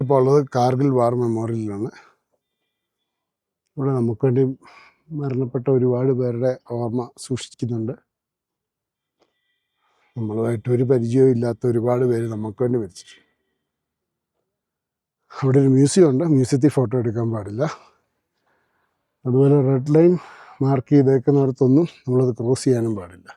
നമ്മളിപ്പോൾ ഉള്ളത് കാർഗിൽ വാർ മെമ്മോറിയലിലാണ്. ഇവിടെ നമുക്ക് വേണ്ടി മരണപ്പെട്ട ഒരുപാട് പേരുടെ ഓർമ്മ സൂക്ഷിക്കുന്നുണ്ട്. നമ്മളുമായിട്ട് ഒരു പരിചയവും ഇല്ലാത്ത ഒരുപാട് പേര് നമുക്ക് വേണ്ടി മരിച്ചിട്ടുണ്ട്. അവിടെ ഒരു മ്യൂസിയം ഉണ്ട്, മ്യൂസിയത്തിൽ ഫോട്ടോ എടുക്കാൻ പാടില്ല. അതുപോലെ റെഡ് ലൈൻ മാർക്ക് ചെയ്തേക്കുന്നിടത്തൊന്നും നമ്മളത് ക്രോസ് ചെയ്യാനും പാടില്ല.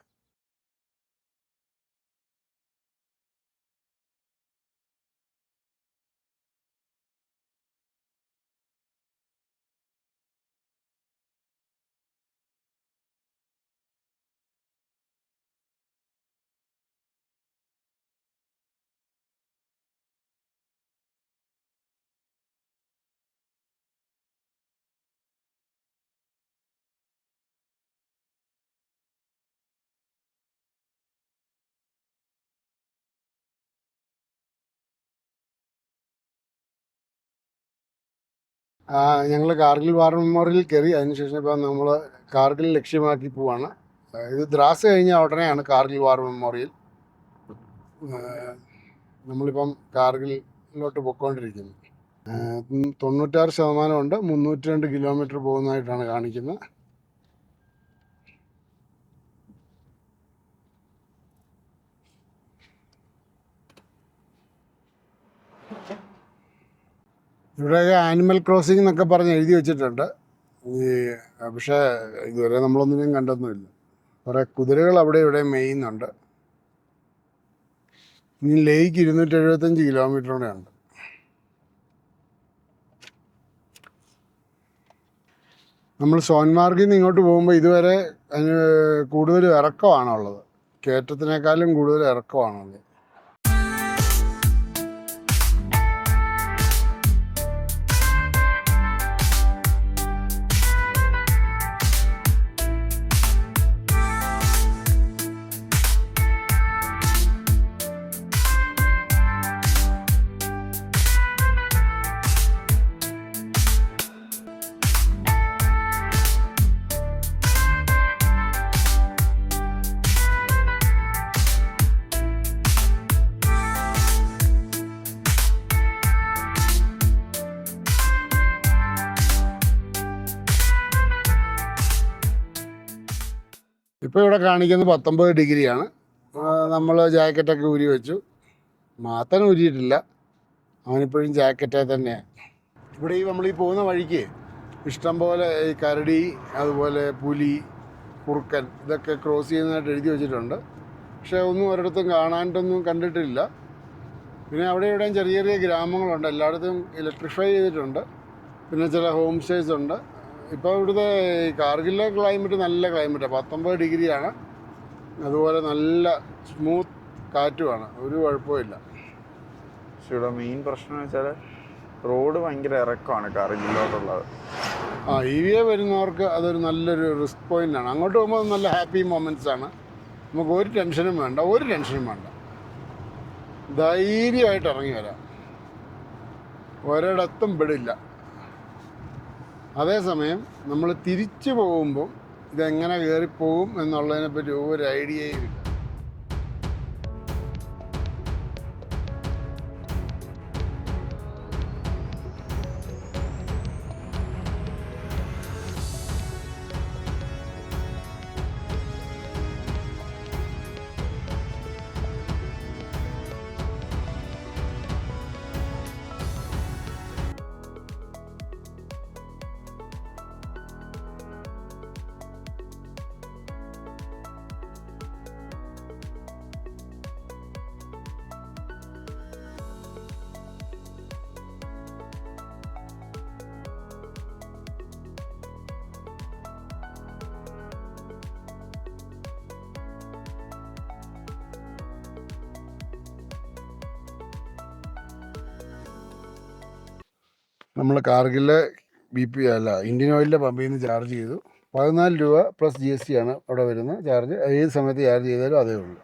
ഞങ്ങൾ കാർഗിൽ വാർ മെമ്മോറിയൽ കയറി. അതിനുശേഷം ഇപ്പോൾ നമ്മൾ കാർഗിൽ ലക്ഷ്യമാക്കി പോവാണ്. ഇത് ദ്രാസ് കഴിഞ്ഞ ഉടനെയാണ് കാർഗിൽ വാർ മെമ്മോറിയൽ. നമ്മളിപ്പം കാർഗിലോട്ട് പൊയ്ക്കൊണ്ടിരിക്കുന്നു. 96% ഉണ്ട്. 302 കിലോമീറ്റർ പോകുന്നതായിട്ടാണ് കാണിക്കുന്നത്. ഇവിടെയൊക്കെ ആനിമൽ ക്രോസിംഗ് എന്നൊക്കെ പറഞ്ഞ് എഴുതി വെച്ചിട്ടുണ്ട്. പക്ഷേ ഇതുവരെ നമ്മളൊന്നിനെയും കണ്ടൊന്നുമില്ല. കുറേ കുതിരകൾ അവിടെ ഇവിടെ മേയുന്നുണ്ട്. ഇനി ലേക്ക് 275 കിലോമീറ്ററോടെ ഉണ്ട്. നമ്മൾ സോൻമാർഗിൽ നിന്ന് ഇങ്ങോട്ട് പോകുമ്പോൾ ഇതുവരെ അതിന് കൂടുതൽ ഇറക്കമാണുള്ളത്. കയറ്റത്തിനേക്കാളും കൂടുതൽ ഇറക്കമാണുള്ളത്. ഇപ്പോൾ ഇവിടെ കാണിക്കുന്നത് 19 ഡിഗ്രിയാണ്. നമ്മൾ ജാക്കറ്റൊക്കെ ഊരി വെച്ചു. മാത്തൻ ഊരിയിട്ടില്ല, അവനിപ്പോഴും ജാക്കറ്റേ തന്നെയാണ്. ഇവിടെ നമ്മൾ പോകുന്ന വഴിക്ക് ഇഷ്ടം പോലെ ഈ കരടി, അതുപോലെ പുലി, കുറുക്കൻ ഇതൊക്കെ ക്രോസ് ചെയ്യുന്നതായിട്ട് എഴുതി വെച്ചിട്ടുണ്ട്. പക്ഷേ ഒന്നും ഒരിടത്തും കാണാനായിട്ടൊന്നും കണ്ടിട്ടില്ല. പിന്നെ അവിടെ ഇവിടെയും ചെറിയ ചെറിയ ഗ്രാമങ്ങളുണ്ട്. എല്ലായിടത്തും ഇലക്ട്രിഫൈ ചെയ്തിട്ടുണ്ട്. പിന്നെ ചില ഹോം സ്റ്റേസ് ഉണ്ട്. ഇപ്പോൾ ഇവിടുത്തെ കാർഗിലെ ക്ലൈമറ്റ് നല്ല ക്ലൈമറ്റാണ്. 19 ഡിഗ്രിയാണ്. അതുപോലെ നല്ല സ്മൂത്ത് കാറ്റുമാണ്, ഒരു കുഴപ്പമില്ല. പക്ഷെ ഇവിടെ മെയിൻ പ്രശ്നം എന്ന് വെച്ചാൽ റോഡ് ഭയങ്കര ഇറക്കമാണ് കാർഗിലോട്ടുള്ളത്. EVA വരുന്നവർക്ക് അതൊരു നല്ലൊരു റിസ്ക് പോയിൻ്റാണ്. അങ്ങോട്ട് പോകുമ്പോൾ നല്ല ഹാപ്പി മൊമെൻറ്റ്സ് ആണ്. നമുക്ക് ഒരു ടെൻഷനും വേണ്ട. ധൈര്യമായിട്ട് ഇറങ്ങി വരാം, ഒരിടത്തും പെടില്ല. അതേസമയം നമ്മൾ തിരിച്ചു പോകുമ്പോൾ ഇതെങ്ങനെ കയറിപ്പോകും എന്നുള്ളതിനെപ്പറ്റി ഒരു ഐഡിയയും ഇല്ല. നമ്മൾ കാർഗിലെ ഇന്ത്യൻ ഓയിലിൻ്റെ പമ്പിൽ നിന്ന് ചാർജ് ചെയ്തു. 14 രൂപ പ്ലസ് GST ആണ് അവിടെ വരുന്ന ചാർജ്. ഏത് സമയത്ത് ചാർജ് ചെയ്താലും അതേ ഉള്ളൂ.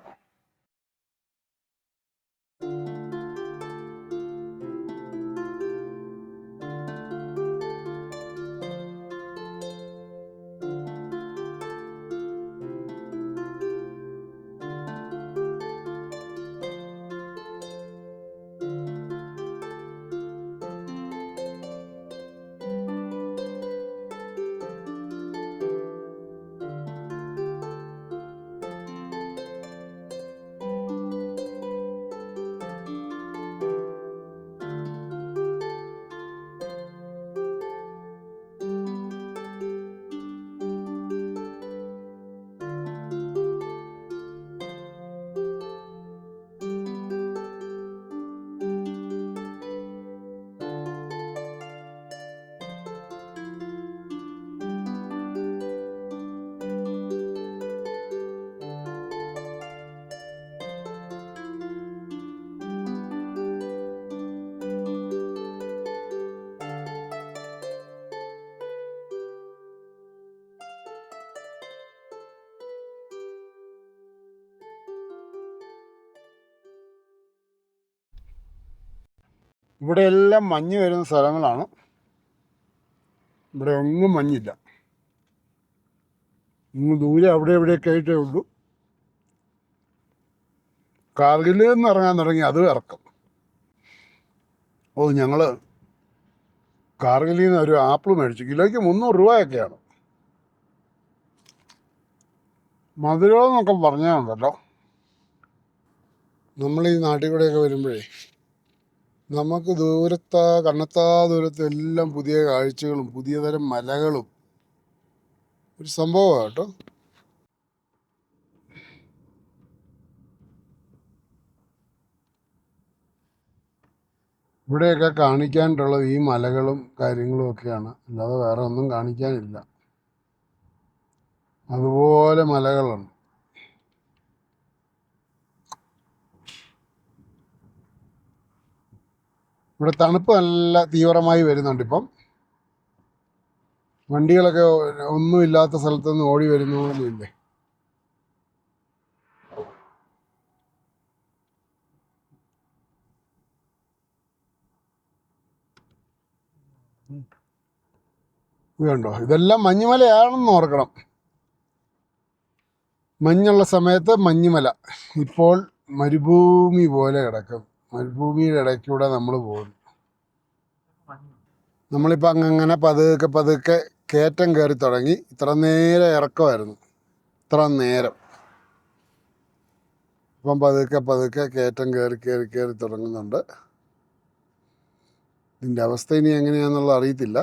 ഇവിടെ എല്ലാം മഞ്ഞ് വരുന്ന സ്ഥലങ്ങളാണ്. ഇവിടെ ഒന്നും മഞ്ഞില്ല. ഇങ്ങ് ദൂരെ അവിടെ എവിടെയൊക്കെ ആയിട്ടേ ഉള്ളൂ. കാർഗിലിൽ നിന്ന് ഇറങ്ങാൻ തുടങ്ങി, അത് ഇറക്കും. ഞങ്ങൾ കാർഗിലിൽ നിന്ന് ഒരു ആപ്പിൾ മേടിച്ചു. കിലോയ്ക്ക് 300 രൂപയൊക്കെയാണ്. മധുരമെന്നൊക്കെ പറഞ്ഞാലുണ്ടല്ലോ, നമ്മൾ ഈ നാട്ടിൽ കൂടെയൊക്കെ വരുമ്പോഴേ നമുക്ക് കണ്ണെത്താ ദൂരത്ത് എല്ലാം പുതിയ കാഴ്ചകളും പുതിയ തരം മലകളും ഒരു സംഭവമാണ് കേട്ടോ. ഇവിടെയൊക്കെ കാണിക്കാനായിട്ടുള്ളത് ഈ മലകളും കാര്യങ്ങളും ഒക്കെയാണ്, അല്ലാതെ വേറെ ഒന്നും കാണിക്കാനില്ല. അതുപോലെ മലകളുണ്ട്. ഇവിടെ തണുപ്പ് നല്ല തീവ്രമായി വരുന്നുണ്ട്. ഇപ്പം വണ്ടികളൊക്കെ ഒന്നുമില്ലാത്ത സ്ഥലത്തുനിന്ന് ഓടി വരുന്നൊന്നുമില്ലേ. ഇത് കണ്ടോ, ഇതെല്ലാം മഞ്ഞുമലയാണെന്ന് ഓർക്കണം. മഞ്ഞുള്ള സമയത്ത് മഞ്ഞുമല, ഇപ്പോൾ മരുഭൂമി പോലെ കിടക്കും. മരുഭൂമിയുടെ ഇടയ്ക്കൂടെ നമ്മൾ പോകുന്നു. നമ്മളിപ്പോൾ അങ്ങനെ പതുക്കെ കയറ്റം കയറി തുടങ്ങി. ഇത്ര നേരം ഇറക്കമായിരുന്നു, ഇത്ര നേരം. ഇപ്പം പതുക്കെ കയറ്റം കയറി തുടങ്ങുന്നുണ്ട്. ഇതിൻ്റെ അവസ്ഥ ഇനി എങ്ങനെയാണെന്നുള്ളത് അറിയത്തില്ല.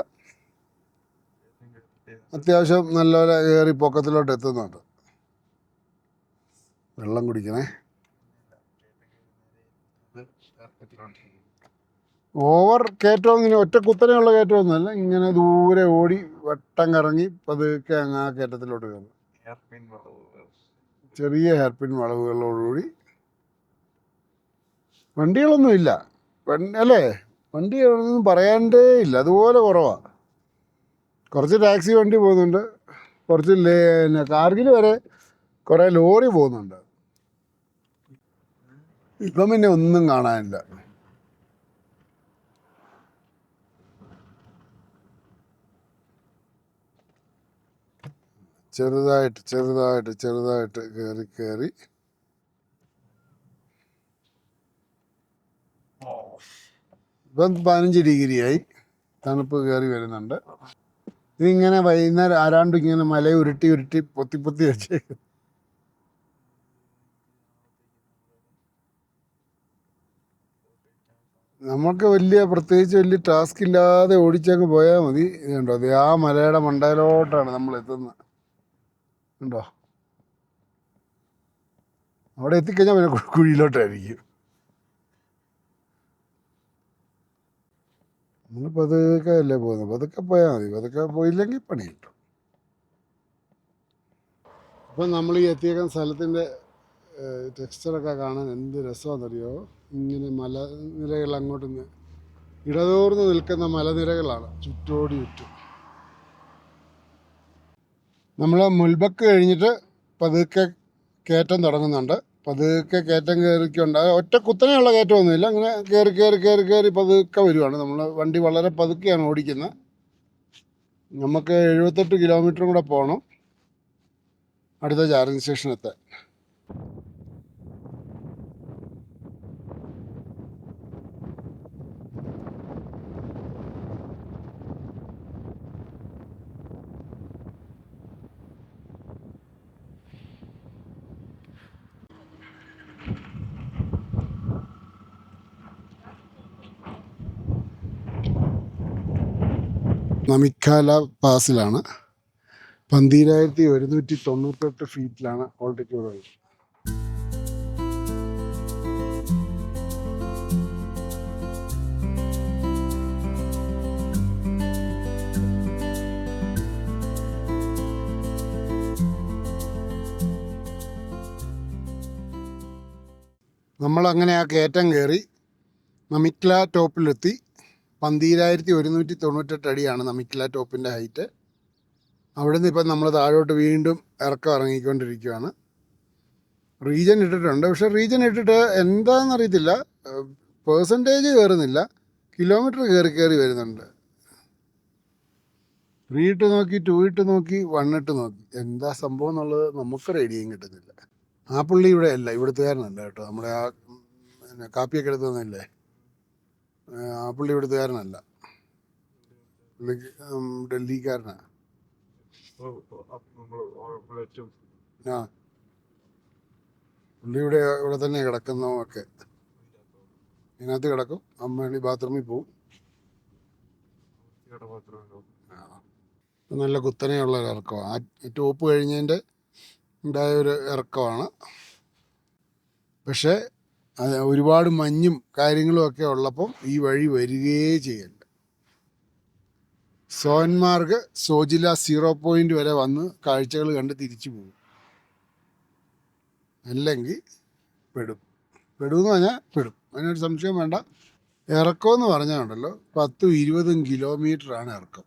അത്യാവശ്യം നല്ലപോലെ കയറി പൊക്കത്തിലോട്ട് എത്തുന്നുണ്ട്. വെള്ളം കുടിക്കണേ. ഓവർ കയറ്റമൊന്നും, ഇങ്ങനെ ഒറ്റ കുത്തനെയുള്ള കയറ്റമൊന്നുമല്ല. ഇങ്ങനെ ദൂരെ ഓടി വട്ടം കറങ്ങി പതുക്കെ അങ്ങ് ആ കയറ്റത്തിലോട്ട് കയറും. ചെറിയ ഹെയർപിൻ വളവുകളോടുകൂടി. വണ്ടികളൊന്നുമില്ല അല്ലേ, വണ്ടികളൊന്നും പറയാണ്ടേ ഇല്ല, അതുപോലെ കുറവാണ്. കുറച്ച് ടാക്സി വണ്ടി പോകുന്നുണ്ട്, കുറച്ച് കാർഗിൽ വരെ കുറേ ലോറി പോകുന്നുണ്ട്. ഇപ്പം പിന്നെ ഒന്നും കാണാനില്ല. ചെറുതായിട്ട് കയറി ഇപ്പം 15 ഡിഗ്രിയായി. തണുപ്പ് കയറി വരുന്നുണ്ട്. ഇതിങ്ങനെ വൈകുന്നേരം ആരാണ്ട് ഇങ്ങനെ മല ഉരുട്ടി പൊത്തി വെച്ചേക്കും. നമുക്ക് പ്രത്യേകിച്ച് വലിയ ടാസ്ക് ഇല്ലാതെ ഓടിച്ചങ്ങ് പോയാൽ മതി. ഇതുണ്ടോ, അത് ആ മലയുടെ മണ്ടയിലോട്ടാണ് നമ്മൾ എത്തുന്നത്. ഉണ്ടോ, അവിടെ എത്തിക്കഴിഞ്ഞാൽ പിന്നെ കുഴിയിലോട്ടായിരിക്കും. നമ്മൾ പതുക്കെ അല്ലേ പോകുന്നത്, പതുക്കെ പോയാൽ മതി. പതുക്കെ പോയില്ലെങ്കിൽ പണി കിട്ടും. ഇപ്പം നമ്മൾ ഈ എത്തിയേക്കുന്ന സ്ഥലത്തിൻ്റെ ടെക്സ്ചറൊക്കെ കാണാൻ എന്ത് രസമാണെന്നറിയോ. ഇങ്ങനെ മലനിരകൾ അങ്ങോട്ട് ഇടതൂർന്ന് നിൽക്കുന്ന മലനിരകളാണ് ചുറ്റും. നമ്മൾ മുൽബക്ക് കഴിഞ്ഞിട്ട് പതുക്കെ കയറ്റം തുടങ്ങുന്നുണ്ട്. പതുക്കെ കയറ്റം കയറിക്കൊണ്ട്, ഒറ്റ കുത്തനെയുള്ള കയറ്റമൊന്നുമില്ല. അങ്ങനെ കയറി പതുക്കെ വരുവാണ്. നമ്മൾ വണ്ടി വളരെ പതുക്കെയാണ് ഓടിക്കുന്നത്. നമുക്ക് 78 കിലോമീറ്ററും കൂടെ പോകണം അടുത്ത ചാർജിങ് സ്റ്റേഷൻ എത്താൻ. നമിക്കാല പാസിലാണ്. 12,198 ഫീറ്റിലാണ് ഓൾട്ടിറ്റ്യൂഡ് ഉള്ളത്. നമ്മളങ്ങനെ ആ കയറ്റം കയറി നമിക്ല ടോപ്പിലെത്തി. 12,198 അടിയാണ് നമിക്ല ടോപ്പിൻ്റെ ഹൈറ്റ്. അവിടെ നിന്ന് ഇപ്പം നമ്മൾ താഴോട്ട് വീണ്ടും ഇറക്കം ഇറങ്ങിക്കൊണ്ടിരിക്കുകയാണ്. റീജൻ ഇട്ടിട്ടുണ്ട്, പക്ഷേ റീജൻ ഇട്ടിട്ട് എന്താണെന്നറിയത്തില്ല, പേഴ്സൻറ്റേജ് കയറുന്നില്ല. കിലോമീറ്റർ കയറി കയറി വരുന്നുണ്ട്. 3 ഇട്ട് നോക്കി, 2 ഇട്ട് നോക്കി, 1 ഇട്ട് നോക്കി. എന്താ സംഭവം എന്നുള്ളത് നമുക്കൊരു ഐഡിയയും കിട്ടുന്നില്ല. ആ പുള്ളി ഇവിടെ അല്ല, ഇവിടുത്തുകാരനല്ല കേട്ടോ. നമ്മുടെ ആ പിന്നെ കാപ്പിയൊക്കെ എടുത്ത് തന്നില്ലേ, ആ പുള്ളി ഇവിടുത്തുകാരനല്ല. പുള്ളിക്ക് ഡൽഹിക്കാരനാണ്. ആ പുള്ളി ഇവിടെ തന്നെ കിടക്കുന്നോ ഒക്കെ. ഇതിനകത്ത് കിടക്കും. അമ്മ ബാത്റൂമിൽ പോവും. നല്ല കുത്തനെയുള്ള ഒരു ഇറക്കമാണ്. ആ ടോപ്പ് കഴിഞ്ഞതിൻ്റെ ഉണ്ടായ ഒരു ഇറക്കമാണ്. പക്ഷേ അത് ഒരുപാട് മഞ്ഞും കാര്യങ്ങളും ഒക്കെ ഉള്ളപ്പം ഈ വഴി വരികയേ ചെയ്യല്ല. സോൻമാർഗ് സോജില 0 പോയിന്റ് വരെ വന്ന് കാഴ്ചകൾ കണ്ട് തിരിച്ചു പോകും. അല്ലെങ്കിൽ പെടുമെന്ന് പറഞ്ഞാൽ പെടും, അതിനൊരു സംശയം വേണ്ട. ഇറക്കമെന്ന് പറഞ്ഞാൽ ഉണ്ടല്ലോ 10-20 കിലോമീറ്ററാണ് ഇറക്കം.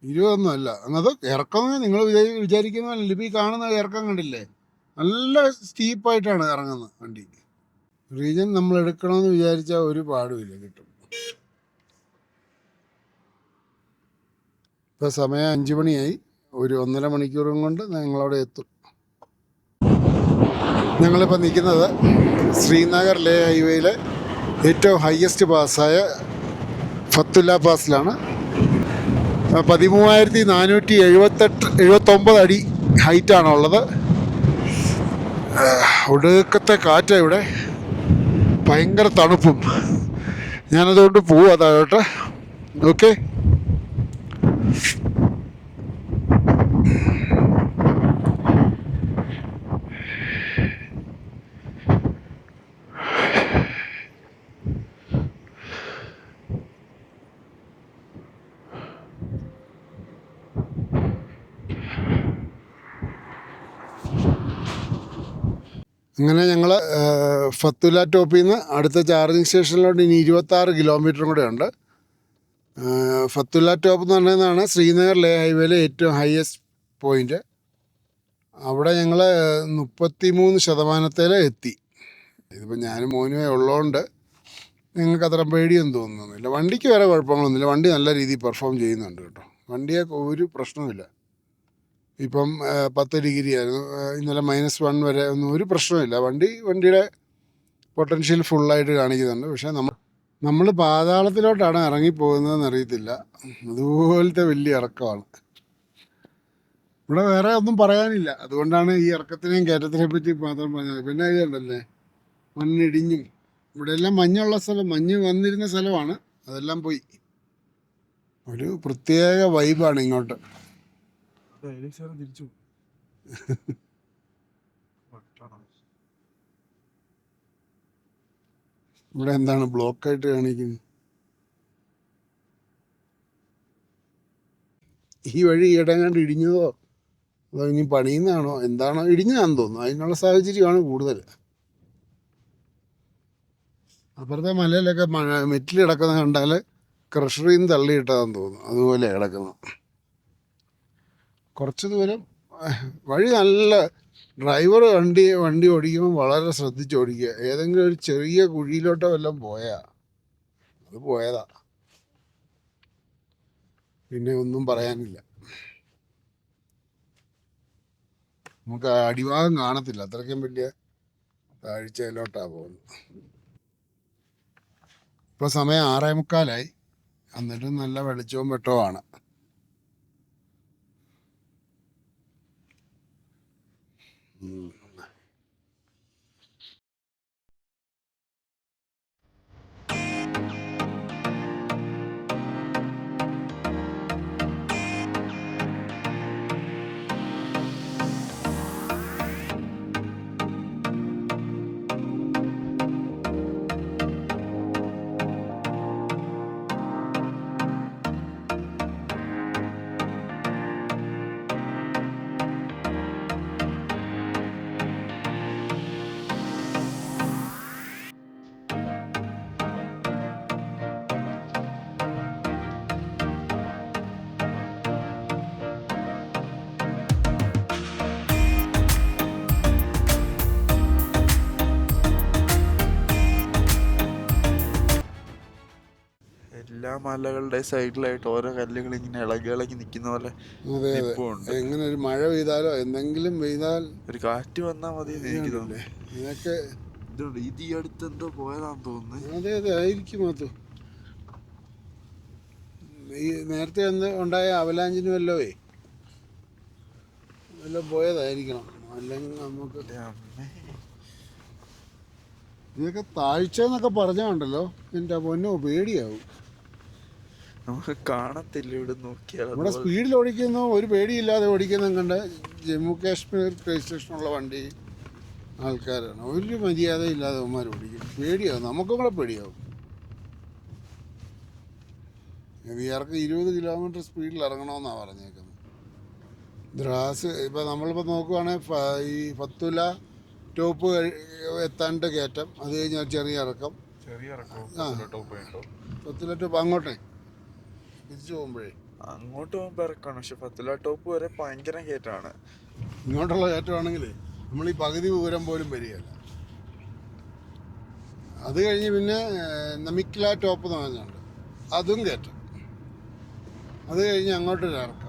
20 അല്ല. അത് ഇറക്കം നിങ്ങൾ വിചാരിക്കുന്നതല്ല. ഇപ്പോൾ ഈ കാണുന്ന ഇറക്കം കണ്ടില്ലേ, നല്ല സ്റ്റീപ്പായിട്ടാണ് ഇറങ്ങുന്നത് വണ്ടി. റീജൻ നമ്മൾ എടുക്കണമെന്ന് വിചാരിച്ചാൽ ഒരു പാടുമില്ല, കിട്ടും. ഇപ്പോൾ സമയം 5 മണിയായി. ഒരു 1.5 മണിക്കൂറും കൊണ്ട് ഞങ്ങളവിടെ എത്തും. ഞങ്ങളിപ്പോൾ നിൽക്കുന്നത് ശ്രീനഗർ ലേ ഹൈവേയിലെ ഏറ്റവും ഹയസ്റ്റ് പാസ്സായ ഫത്തുല്ല പാസിലാണ്. 13,479 അടി ഹൈറ്റാണുള്ളത്. ഒടുക്കത്തെ കാറ്റാണ് ഇവിടെ, ഭയങ്കര തണുപ്പും. ഞാനതുകൊണ്ട് പോവാം താഴോട്ട്. ഓക്കെ. അങ്ങനെ ഞങ്ങൾ ഫത്തുല്ല ടോപ്പിൽ നിന്ന് അടുത്ത ചാർജിങ് സ്റ്റേഷനിലോട്ട് ഇനി 26 കിലോമീറ്ററും കൂടെ ഉണ്ട്. ഫത്തുല്ല ടോപ്പ് എന്ന് പറയുന്നതാണ് ശ്രീനഗർ ലേ ഹൈവേയിലെ ഏറ്റവും ഹയസ്റ്റ് പോയിൻ്റ്. അവിടെ ഞങ്ങൾ 33% എത്തി. ഇതിപ്പോൾ ഞാനും മോനുമേ ഉള്ളതുകൊണ്ട് നിങ്ങൾക്ക് അത്ര പേടിയൊന്നും തോന്നുന്നില്ല. വണ്ടിക്ക് വേറെ കുഴപ്പങ്ങളൊന്നുമില്ല. വണ്ടി നല്ല രീതിയിൽ പെർഫോം ചെയ്യുന്നുണ്ട് കേട്ടോ. വണ്ടിയൊക്കെ ഒരു പ്രശ്നവുമില്ല. ഇപ്പം 10 ഡിഗ്രി ആയിരുന്നു, ഇന്നലെ -1 വരെ ഒന്നും ഒരു പ്രശ്നമില്ല. വണ്ടിയുടെ പൊട്ടൻഷ്യൽ ഫുള്ളായിട്ട് കാണിക്കുന്നുണ്ട്. പക്ഷേ നമ്മൾ പാതാളത്തിലോട്ടാണ് ഇറങ്ങിപ്പോകുന്നതെന്ന് അറിയത്തില്ല, അതുപോലത്തെ വലിയ ഇറക്കമാണ്. ഇവിടെ വേറെ ഒന്നും പറയാനില്ല, അതുകൊണ്ടാണ് ഈ ഇറക്കത്തിനെയും കയറ്റത്തിനെ പറ്റി മാത്രം പറഞ്ഞത്. പിന്നെ ഇതുണ്ടല്ലേ, മണ്ണിടിഞ്ഞും. ഇവിടെ എല്ലാം മഞ്ഞുള്ള സ്ഥലം, മഞ്ഞ് വന്നിരുന്ന സ്ഥലമാണ്, അതെല്ലാം പോയി. ഒരു പ്രത്യേക വൈബാണ് ഇങ്ങോട്ട്. ഇവിടെ എന്താണ് ബ്ലോക്കായിട്ട് കാണിക്കുന്നത്? ഈ വഴി ഇടങ്ങാണ്ട് ഇടിഞ്ഞതോ അതോ ഇനി പണിയുന്നതാണോ എന്താണോ? ഇടിഞ്ഞതാണെന്ന് തോന്നുന്നു. അതിനുള്ള സാഹചര്യമാണ് കൂടുതൽ. അപ്പുറത്തെ മലയിലൊക്കെ മെറ്റിൽ കിടക്കുന്ന കണ്ടാൽ ക്രഷറിൽ നിന്ന് തള്ളിയിട്ടതാന്ന് തോന്നുന്നു. അതുപോലെ കിടക്കുന്നു. കുറച്ച് ദൂരം വഴി നല്ല. ഡ്രൈവർ വണ്ടി ഓടിക്കുമ്പോൾ വളരെ ശ്രദ്ധിച്ച് ഓടിക്കുക. ഏതെങ്കിലും ഒരു ചെറിയ കുഴിയിലോട്ടോ വല്ലതും അത് പോയതാ, പിന്നെ ഒന്നും പറയാനില്ല. നമുക്ക് അടിഭാഗം കാണത്തില്ല, അത്രയ്ക്കും വലിയ താഴ്ചയിലോട്ടാണ് പോകുന്നത്. ഇപ്പോൾ സമയം 6:45, എന്നിട്ടും നല്ല വെളിച്ചവും വെട്ടവുമാണ്. എല്ലാ മലകളുടെ സൈഡിലായിട്ട് ഓരോ കല്ലുകൾ ഇങ്ങനെ ഇളകി ഇളകി നിൽക്കുന്ന പോലെ അതെ അതെ, നിപ്പുണ്ട്. എങ്ങനെ ഒരു മഴ പെയ്താലോ എന്തെങ്കിലും പെയ്താൽ ഒരു കാറ്റ് വന്നാൽ മതി എന്ന് എനിക്ക് തോന്നുന്നു. ഇതൊക്കെ ഇതുണ്ട്, ഇത് ഈ അടുത്ത് എന്തോ പോയതാന്ന് തോന്നുന്നു. അതെ അതെ ആയിരിക്കും അത്. ഈ നേരത്തെ ഉണ്ടായ അവലാഞ്ചിന് വല്ലതും പോയതായിരിക്കണം, അല്ലെങ്കിൽ നമുക്ക് എൻ്റെ അമ്മേ. ഇതൊക്കെ താഴ്ച എന്നൊക്കെ പറഞ്ഞുണ്ടല്ലോ, എൻ്റെ പൊന്നോ പേടിയാവും. നമുക്ക് കാണത്തില്ല ഇവിടെ നോക്കിയാൽ. നമ്മുടെ സ്പീഡിൽ ഓടിക്കുന്ന ഒരു പേടിയില്ലാതെ ഓടിക്കുന്ന കണ്ട് ജമ്മു കാശ്മീർ രജിസ്ട്രേഷനുള്ള വണ്ടി ആൾക്കാരാണ്, ഒരു മര്യാദയില്ലാതെ അവന്മാർ ഓടിക്കും. പേടിയാവും, നമുക്കും കൂടെ പേടിയാവും. ഇയാൾക്ക് 20 കിലോമീറ്റർ സ്പീഡിൽ ഇറങ്ങണമെന്നാണ് പറഞ്ഞേക്കുന്നത്. ദ്രാസ് ഇപ്പം നമ്മളിപ്പോൾ നോക്കുവാണെങ്കിൽ ഈ ഫത്തുല ടോപ്പ് എത്താണ്ട് കയറ്റം, അത് കഴിഞ്ഞാൽ ചെറിയ ഇറക്കം. ഫത്തുല ടോപ്പ് അങ്ങോട്ടേ തിരിച്ചു പോകുമ്പോഴേ അങ്ങോട്ട് പോകുമ്പോൾ ഇറക്കാണ്, പക്ഷെ ഫത്തുല ടോപ്പ് വരെ ഭയങ്കര കയറ്റമാണ്. ഇങ്ങോട്ടുള്ള കയറ്റമാണെങ്കിൽ നമ്മൾ ഈ പകുതി ദൂരം പോലും വരികയല്ല. അത് കഴിഞ്ഞ് പിന്നെ നമിക്ല ടോപ്പ് എന്ന് പറഞ്ഞുണ്ട്, അതും കയറ്റം. അത് കഴിഞ്ഞ് അങ്ങോട്ടൊരു ഇറക്കം.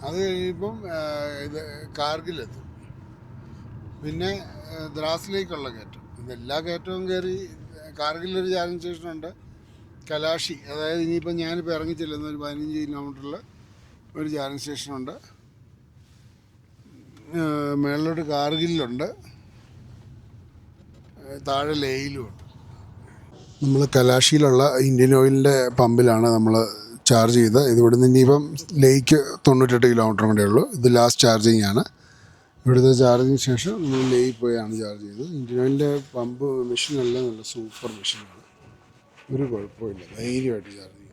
അത് കഴിയുമ്പം ഇത് കാർഗിലെത്തും. പിന്നെ ദ്രാസിലേക്കുള്ള കയറ്റം. ഇതെല്ലാ കയറ്റവും കയറി കാർഗിലൊരു ചാർജിങ് സ്റ്റേഷനുണ്ട്. കലാഷി, അതായത് ഇനിയിപ്പം ഞാനിപ്പോൾ ഇറങ്ങി ചെല്ലുന്ന ഒരു 15 കിലോമീറ്ററിൽ ഒരു ചാർജിങ് സ്റ്റേഷനുണ്ട്. മേളിലോട്ട് കാർഗിലുണ്ട്, താഴെ ലേയിലുമുണ്ട്. നമ്മൾ കലാഷിയിലുള്ള ഇന്ത്യൻ ഓയിലിൻ്റെ പമ്പിലാണ് നമ്മൾ ചാർജ് ചെയ്ത്. ഇവിടുന്ന് ഇനിയിപ്പം ലേക്ക് 98 കിലോമീറ്റർ കൂടെ ഉള്ളൂ. ഇത് ലാസ്റ്റ് ചാർജിങ് ആണ്. ഇവിടുത്തെ ചാർജിങ് ശേഷം നമ്മൾ ലേക്ക് പോയാണ് ചാർജ് ചെയ്തത്. ഇന്ത്യൻ ഓയിലിൻ്റെ പമ്പ് മെഷീനെല്ലാം നല്ല സൂപ്പർ മെഷീനാണ്, ഒരു കുഴപ്പമില്ല, ധൈര്യമായിട്ട് ചാർജ് ചെയ്യും.